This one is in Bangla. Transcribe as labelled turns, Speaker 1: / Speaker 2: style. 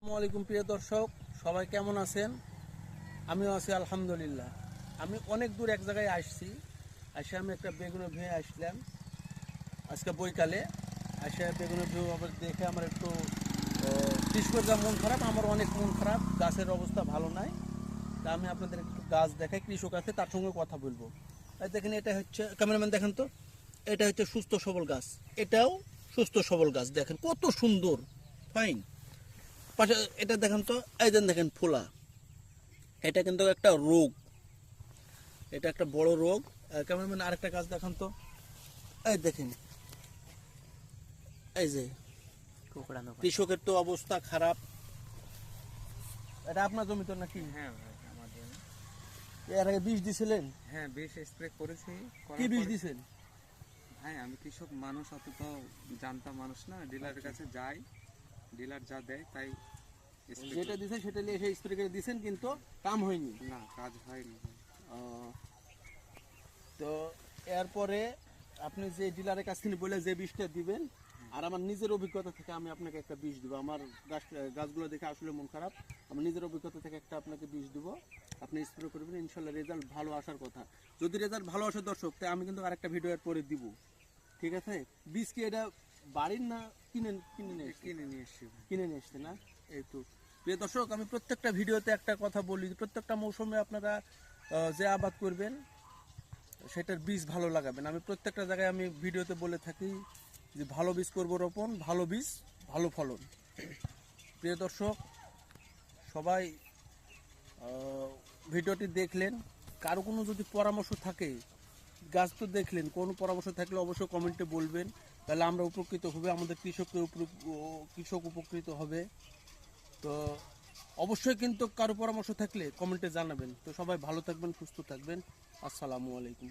Speaker 1: আসসালামু আলাইকুম প্রিয় দর্শক, সবাই কেমন আছেন? আমিও আছি আলহামদুলিল্লাহ। আমি অনেক দূর এক জায়গায় আসছি, আমি একটা বেগুনের ভেঙে আসলাম আজকে বৈকালে। বেগুনের ভিউ আবার দেখে আমার একটু বিশেষ যা মন খারাপ, আমার অনেক মন খারাপ, গাছের অবস্থা ভালো নাই। তা আমি আপনাদের একটু গাছ দেখাই, কৃষক আছে তার সঙ্গে কথা বলবো। দেখেন, এটা হচ্ছে, ক্যামেরাম্যান দেখেন তো, এটা হচ্ছে সুস্থ সবল গাছ, এটাও সুস্থ সবল গাছ। দেখেন কত সুন্দর, ফাইন। পাশে এটা দেখেন তো, এই দেখেন ফোলা, এটা কিন্তু একটা রোগ, এটা একটা বড় রোগ। ক্যামেরাম্যান আরেকটা গাছ দেখান তো, এই দেখেন, এই যে কৃষকের তো অবস্থা খারাপ। এটা আপনার জমি তো নাকি?
Speaker 2: হ্যাঁ ভাই, আমার জন্য।
Speaker 1: এর আগে বিষ দিছিলেন?
Speaker 2: হ্যাঁ, বেশ স্প্রে করেছি।
Speaker 1: কি বিষ দিছেন?
Speaker 2: ভাই আমি কৃষক মানুষ, অত তো জানতাম মানুষ না, ডিলারের কাছে যাই, ডিলার যা দেয় তাই spray
Speaker 1: যেটা
Speaker 2: করি।
Speaker 1: দিছেন সেটা নিয়ে এসে স্প্রে করে দিছেন, কিন্তু কাম হয়নি।
Speaker 2: না, কাজ হয়নি ভাই।
Speaker 1: তো এরপরে আপনি যে ডিলারের কাছ থেকে বলে যে বিষটা দিবেন, আর আমার নিজের অভিজ্ঞতা থেকে আমি আপনাকে একটা বিষ দিব। আমার গাছগুলো দেখে আসলে মন খারাপ, আমার নিজের অভিজ্ঞতা থেকে একটা আপনাকে বিষ দিব, আপনি স্প্রে করবেন, ইনশাল্লাহ রেজাল্ট ভালো আসার কথা। যদি রেজাল্ট ভালো আসে দর্শক, তাই আমি কিন্তু আরেকটা ভিডিও এর পরে দিব, ঠিক আছে? বীজ কি এটা বাড়ির না কিনে কিনে নিয়ে এসেছেন?
Speaker 2: কিনে নিয়ে এসছি ভাই।
Speaker 1: কিনে নিয়ে এসছে না? এই তো প্রিয় দর্শক, আমি প্রত্যেকটা ভিডিওতে একটা কথা বলি, প্রত্যেকটা মৌসুমে আপনারা যে আবাদ করবেন সেটার বীজ ভালো লাগাবেন। আমি প্রত্যেকটা জায়গায় আমি ভিডিওতে বলে থাকি যে ভালো বীজ করবো রোপণ, ভালো বীজ ভালো ফলন। প্রিয় দর্শক, সবাই ভিডিওটি দেখলেন, কারো কোনো যদি পরামর্শ থাকে, গাছ তো দেখলেন, কোনো পরামর্শ থাকলে অবশ্যই কমেন্টে বলবেন, তাহলে আমরা উপকৃত হবে, আমাদের কৃষক উপকৃত হবে। তো অবশ্যই কিন্তু কারো পরামর্শ থাকলে কমেন্টে জানাবেন। তো সবাই ভালো থাকবেন, সুস্থ থাকবেন। আসসালামু আলাইকুম।